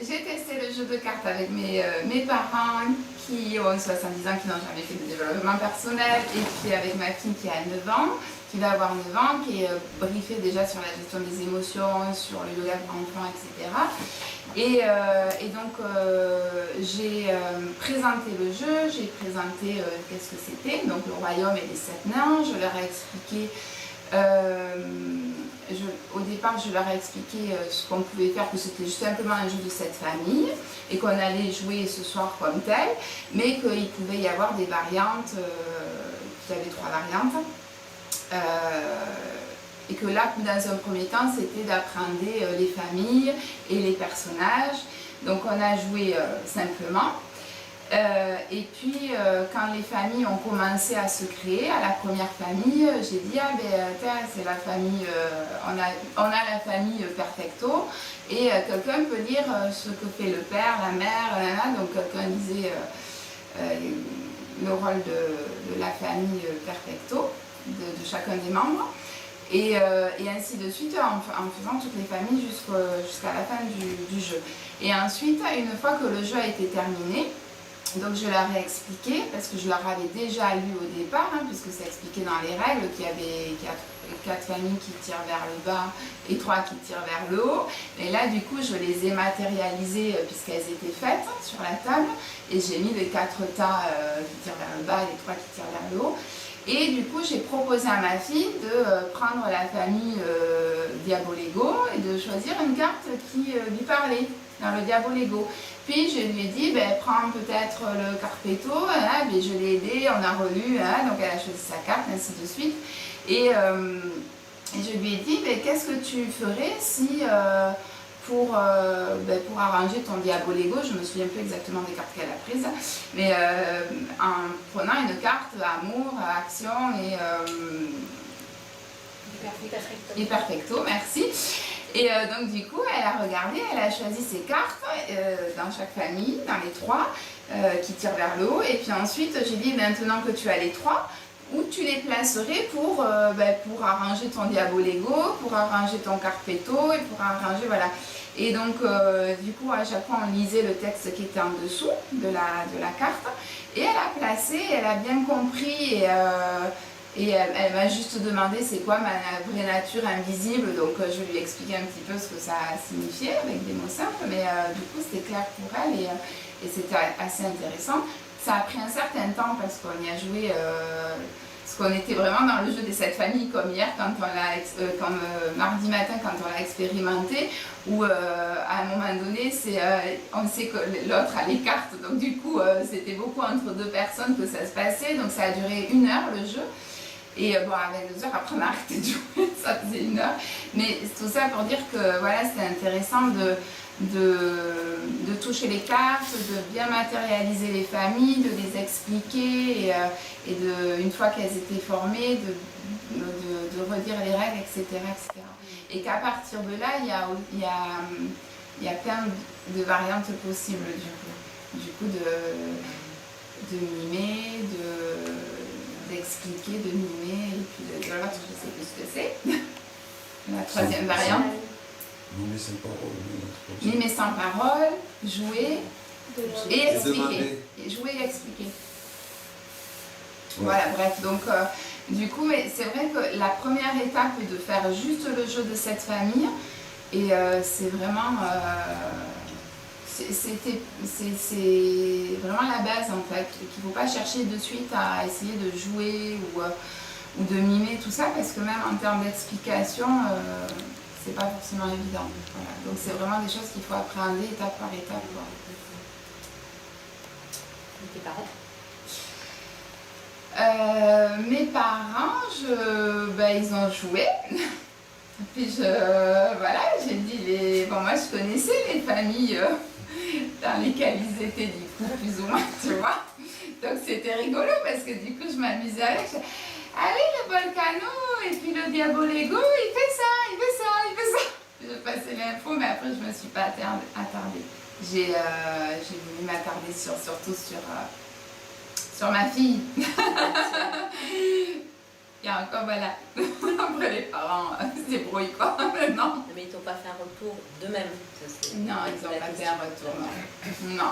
j'ai testé le jeu de cartes avec mes parents qui ont 70 ans, qui n'ont jamais fait de développement personnel, et puis avec ma fille qui a 9 ans, qui va avoir 9 ans, qui est briefée déjà sur la gestion des émotions, sur le yoga pour enfants, etc. Et donc j'ai présenté le jeu, j'ai présenté qu'est-ce que c'était, donc le royaume et les 7 nains, je leur ai expliqué, au départ je leur ai expliqué ce qu'on pouvait faire, que c'était juste simplement un jeu de 7 familles et qu'on allait jouer ce soir comme tel, mais qu'il pouvait y avoir des variantes, il y avait 3 variantes. Et que là, dans un premier temps, c'était d'appréhender les familles et les personnages. Donc on a joué simplement. Et puis quand les familles ont commencé à se créer, à la première famille, j'ai dit ah ben tiens, c'est la famille, on a la famille perfecto, et quelqu'un peut dire ce que fait le père, la mère, donc quelqu'un disait le rôle de la famille perfecto, de chacun des membres. Et ainsi de suite en faisant toutes les familles jusqu'à la fin du jeu. Et ensuite, une fois que le jeu a été terminé, donc je leur ai expliqué, parce que je leur avais déjà lu au départ, puisque c'est expliqué dans les règles qu'il y avait 4 familles qui tirent vers le bas et 3 qui tirent vers le haut. Et là, du coup, je les ai matérialisées puisqu'elles étaient faites sur la table. Et j'ai mis les 4 tas qui tirent vers le bas et les 3 qui tirent vers le haut. Et du coup, j'ai proposé à ma fille de prendre la famille Diabolego et de choisir une carte qui lui parlait dans le Diabolego. Puis je lui ai dit, prends peut-être le Carpeto, mais je l'ai aidée, on a relu, donc elle a choisi sa carte, ainsi de suite. Et je lui ai dit, qu'est-ce que tu ferais si, pour arranger ton Diabolego, je me souviens plus exactement des cartes qu'elle a prises, mais en prenant une carte amour, action et perfecto, merci. Et donc du coup, elle a regardé, elle a choisi ses cartes dans chaque famille, dans les 3 qui tirent vers le haut. Et puis ensuite, j'ai dit, maintenant que tu as les 3, où tu les placerais pour arranger ton Diabolego, pour arranger ton Carpeto et pour arranger, voilà. Et donc, du coup, à chaque fois, on lisait le texte qui était en dessous de la carte. Et elle a placé, elle a bien compris, et elle m'a juste demandé c'est quoi ma vraie nature invisible. Donc, je lui ai expliqué un petit peu ce que ça signifiait avec des mots simples. Mais du coup, c'était clair pour elle et c'était assez intéressant. Ça a pris un certain temps parce qu'on y a joué, parce qu'on était vraiment dans le jeu des 7 familles comme hier, comme mardi matin quand on l'a expérimenté, où à un moment donné, on sait que l'autre a les cartes, donc du coup c'était beaucoup entre 2 personnes que ça se passait, donc ça a duré 1 heure le jeu. Et bon, avec 2 heures, après on a arrêté de jouer, ça faisait 1 heure. Mais tout ça pour dire que voilà, c'était intéressant de toucher les cartes, de bien matérialiser les familles, de les expliquer et une fois qu'elles étaient formées, de redire les règles, etc. etc. Et qu'à partir de là, il y a plein de variantes possibles du coup de mimer, d'expliquer, de mimer, et puis de l'autre, je ne sais plus ce que c'est. La 3e variante. Mimer sans parole. Mimer sans parole, jouer et expliquer. Jouer et expliquer. Ouais. Voilà, bref, donc du coup, c'est vrai que la première étape est de faire juste le jeu de cette famille, et c'est vraiment... c'est vraiment la base en fait, qu'il ne faut pas chercher de suite à essayer de jouer ou de mimer tout ça, parce que même en termes d'explication, c'est pas forcément évident. Voilà. Donc c'est vraiment des choses qu'il faut appréhender étape par étape. Tes parents mes parents, ils ont joué. Puis voilà, j'ai dit, bon, moi je connaissais les familles dans lesquelles ils étaient du coup plus ou moins, tu vois. Donc c'était rigolo parce que du coup je m'amusais avec. Allez, le Volcano et puis le Diabolego, il fait ça, il fait ça, il fait ça. Je passais l'info, mais après je me suis pas attardée. J'ai voulu m'attarder surtout sur ma fille. Et encore voilà. après les parents se débrouillent quoi. Non. Mais ils t'ont pas fait un retour d'eux-mêmes. Ça, c'est Non, ils la n'ont pas fait question. un retour. Non. Non.